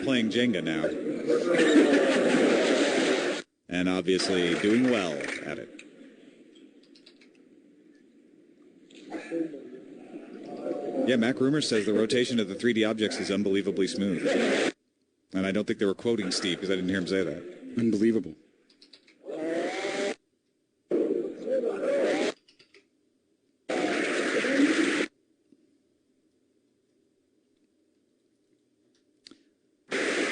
playing Jenga now. And obviously doing well at it. Yeah, Mac Rumors says the rotation of the 3D objects is unbelievably smooth. And I don't think they were quoting Steve because I didn't hear him say that. Unbelievable.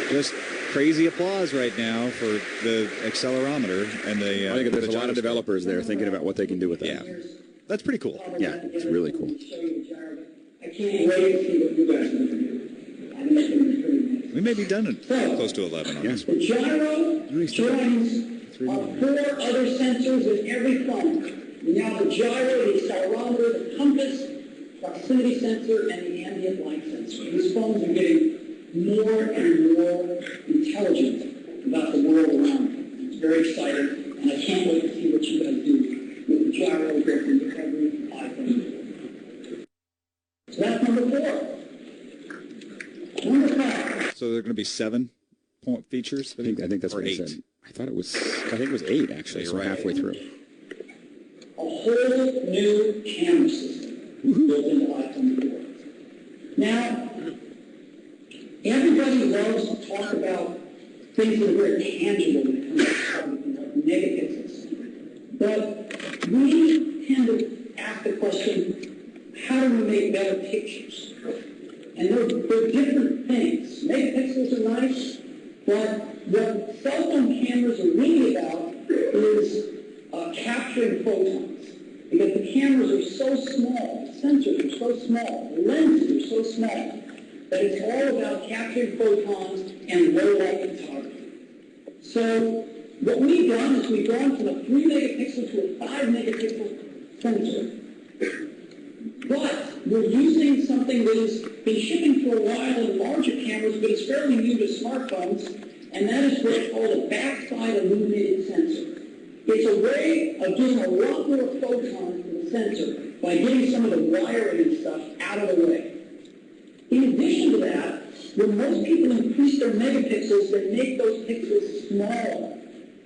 Just crazy applause right now for the accelerometer and the. I think there's a lot of developers there thinking about what they can do with that. Yeah, that's pretty cool. Yeah, it's really cool. I can't wait to see what you guys are going to do. We may be done at close to 11 on this one. The gyro joins our 4 other sensors in every phone. We now have the gyro, the accelerometer, the compass, proximity sensor, and the ambient light sensor. These phones are getting more and more intelligent about the world around them. It's very exciting, and I can't wait to see what you guys do with the gyro built into every iPhone. So that's number 4. Number 5. So there are going to be 7 features? I think that's or what 8. I said. I think it was 8 actually. So we're halfway through. A whole new camera system built into iPhone 4. Now, everybody loves to talk about things that are very tangible when it comes to photography, like megapixels. But we tend to ask the question, how do we make better pictures? And they're different things. Megapixels are nice, but what cell phone cameras are really about is capturing photons. Because the cameras are so small, the sensors are so small, the lenses are so small, that it's all about capturing photons and low-light photography. So what we've done is we've gone from a 3 megapixel to a 5 megapixel sensor. But we're using something that has been shipping for a while in larger cameras, but it's fairly new to smartphones, and that is what's called a backside illuminated sensor. It's a way of getting a lot more photons from the sensor by getting some of the wiring and stuff out of the way. In addition to that, when most people increase their megapixels, they make those pixels smaller.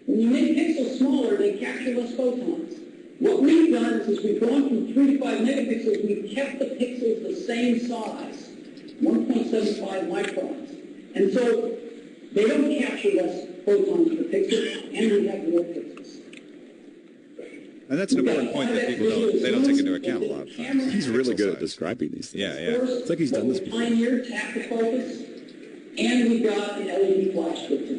When you make pixels smaller, they capture less photons. What we've done is we've gone from 3 to 5 megapixels, we've kept the pixels the same size, 1.75 microns. And so they don't capture less photons per pixel, and we have more pixels. And that's an important point that people don't take into account a lot of times. He's really good at describing these things. Yeah, yeah. It's like he's done this before. Pioneer tap to focus, and we've got an LED flash built in.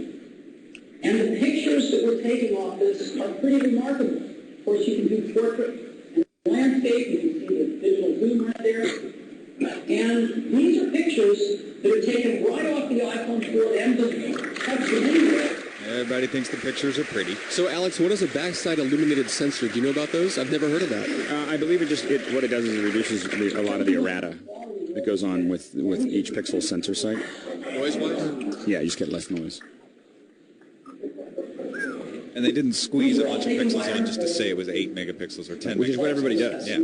And the pictures that we're taking off this are pretty remarkable. Of course, you can do portrait and landscape. You can see the digital zoom right there. And these are pictures that are taken right off the iPhone 4 and the touch them anywhere. Everybody thinks the pictures are pretty. So, Alex, what is a backside illuminated sensor? Do you know about those? I've never heard of that. I believe what it does is it reduces a lot of the errata that goes on with each pixel sensor site. Noise-wise? Yeah, you just get less noise. And they didn't squeeze a bunch of pixels on just to say it was 8 megapixels or 10 megapixels. Which is what everybody does. Yeah.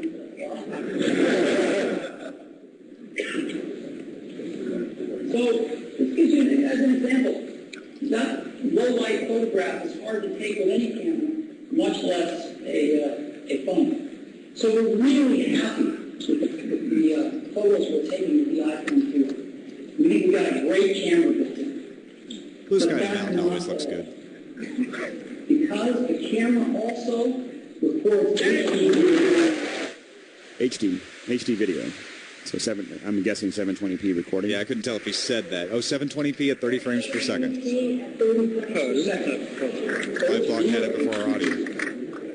So, this gives you as an example. That low-light photograph is hard to take with any camera, much less a phone. So we're really happy with the photos we're taking with the iPhone 4. We think we've got a great camera built in. Blue Sky Mountain always looks good. Because the camera also records HD video. So I'm guessing 720p recording. Yeah, I couldn't tell if he said that. Oh, 720p at 30 frames per second. My blog had it before our audio.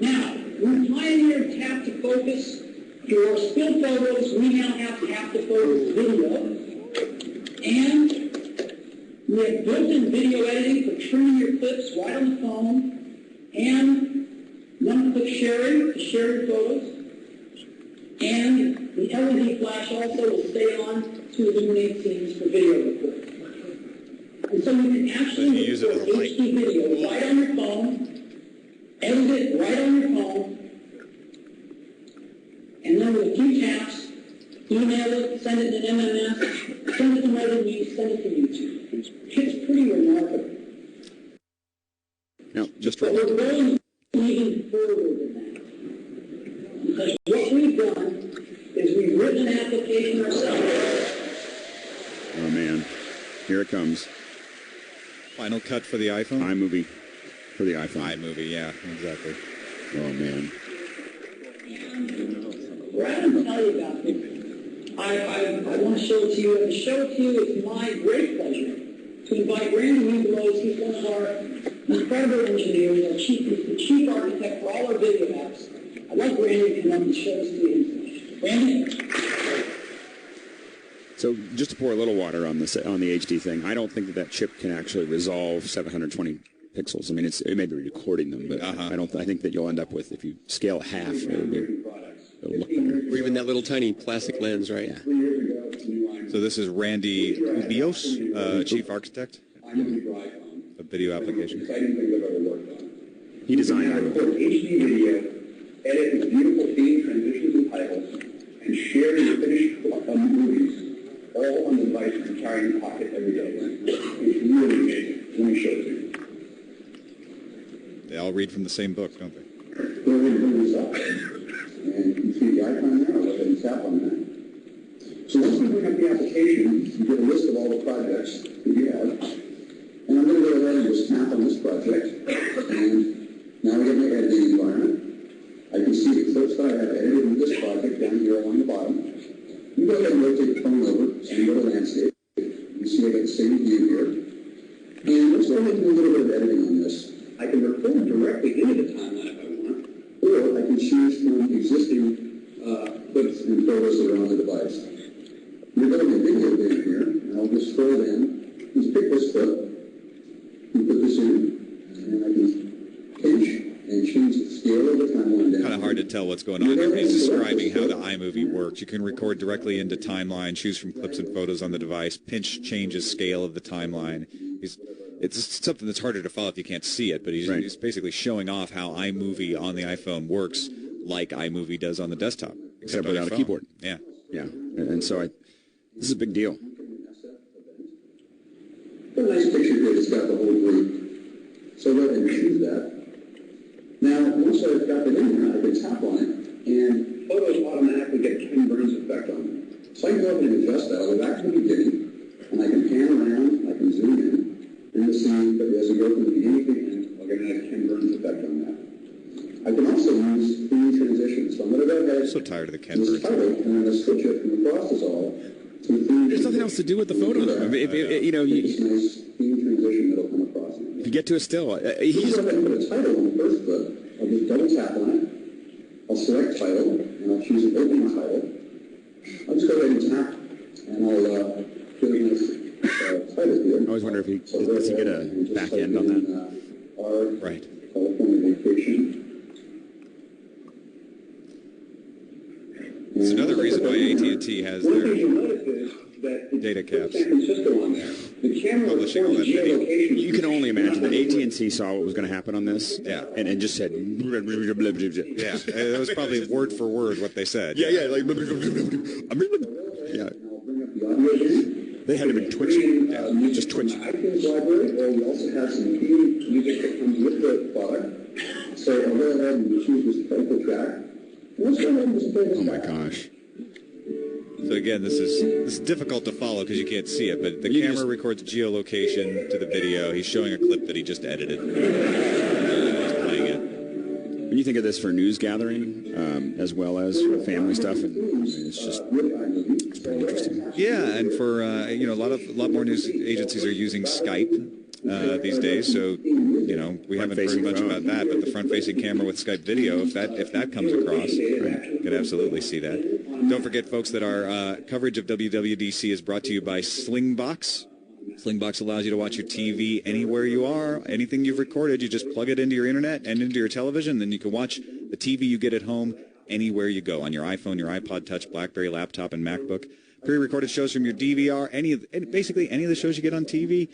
Now, we pioneered tap to focus. For our still photos, we now have tap to focus video. And we have built-in video editing for trimming your clips right on the phone. And one-click sharing to share your photos. And the LED flash also will stay on to illuminate scenes for video recording. And so you can actually record HD video right on your phone, edit it right on your phone, and then with a few taps, email it, send it in an MMS, send it to Mother News, send it to YouTube. It's pretty remarkable. No, just But right. we're going even further than that. Because what we've done is we've written an application ourselves. Oh, man. Here it comes. Final cut for the iPhone? iMovie for the iPhone. iMovie, yeah, exactly. Oh, man. Brad, I'll tell you about this. I want to show it to you, and to show it to you, it's my great pleasure to invite Randy Belows. He's one of our incredible engineers, he's the chief architect for all our video apps. I'd like Randy to come up and show us to you. Randy? So just to pour a little water on the HD thing, I don't think that chip can actually resolve 720 pixels. I mean, it may be recording them, but I think that you'll end up with, if you scale it half, it'll look better. Or even that little tiny plastic lens, right? Yeah. So this is Randy Ubios, chief architect of video applications. He designed it. Record HD video, edit with beautiful theme transitions and titles, and share your finished movies all on the device and carry in your pocket every day. It's really amazing. Let me show it to you. They all read from the same book, don't they? We're going to bring this up, and you can see the icon there. I'll go ahead and tap on that. So once we bring up the application, you get a list of all the projects that you have. And I'm going to go ahead and just tap on this project. And now we get my editing environment. I can see the clips that I have edited in this project down here along the bottom. You go ahead and rotate the phone over, so you go to landscape. You see I got the same view here. And let's go ahead and do a little bit of editing on this. I can record directly into the timeline if I want, or I can choose from existing clips and photos that are on the device. You're going to video bin here, and I'll just scroll in. Just pick this clip, and put this in, and I can pinch and change the scale of the timeline down. Kind of hard to tell what's going on here. He's describing how the iMovie works. You can record directly into timeline, choose from clips and photos on the device, pinch changes scale of the timeline. It's something that's harder to follow if you can't see it, but he's basically showing off how iMovie on the iPhone works like iMovie does on the desktop. Except without a keyboard. Yeah. Yeah. And so this is a big deal. A nice picture here that's got the whole group. So go ahead and choose that. Now, once I've got it in here, I can tap on it, and photos automatically get Ken Burns effect on them. So I can go ahead and adjust that. I'll go back to the beginning, and I can pan around, I can zoom in, and you'll see that as we go from the beginning to the end, I'll get a nice Ken Burns effect on that. I can also use theme transitions. So I'm going to go ahead I'm so tired of the Ken this Burns. title, and I'm going to switch it from across dissolve to theme. There's nothing else to do with the photo, though. I mean, This nice theme transition that'll come across. if you get to a still, He's going to put a title on the first clip. I'll just double tap on it. I'll select title, and I'll choose an open title. I'll just go ahead and tap, and I'll give it a nice title here. I always wonder if does he get a back end on that? Our Right. California vacation. It's another reason why AT&T has One their thing you'll notice is that it data puts caps. San Francisco on there. The camera Publishing all records that video. geolocation. You can only imagine that AT&T saw what was going to happen on this, Yeah. and just said, Yeah, that was probably word for word what they said. like, yeah. I'll bring up the audio again. They had to be twitching, Music just from the twitching. iTunes library, or we also have some theme music that comes with the product. So I'll go ahead and choose this title track. And let's go ahead and just play this Oh my back. gosh. So again, this is difficult to follow because you can't see it, but the camera records geolocation to the video. He's showing a clip that he just edited. He's playing it. When you think of this for news gathering, as well as for family stuff, and it's pretty interesting. Yeah, and for a lot more news agencies are using Skype these days. So we haven't heard much about that, but the front-facing camera with Skype video, if that comes across, you could absolutely see that. Don't forget, folks, that our coverage of WWDC is brought to you by Slingbox. Slingbox allows you to watch your TV anywhere you are. Anything you've recorded, you just plug it into your internet and into your television, then you can watch the TV you get at home anywhere you go, on your iPhone, your iPod Touch, BlackBerry, laptop, and MacBook. Pre-recorded shows from your DVR, basically any of the shows you get on TV,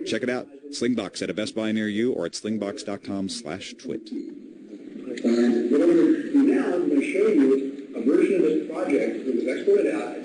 check it out. Slingbox at a Best Buy near you or at slingbox.com/twit. And what I'm going to do now is I'm going to show you a version of this project that was exported out.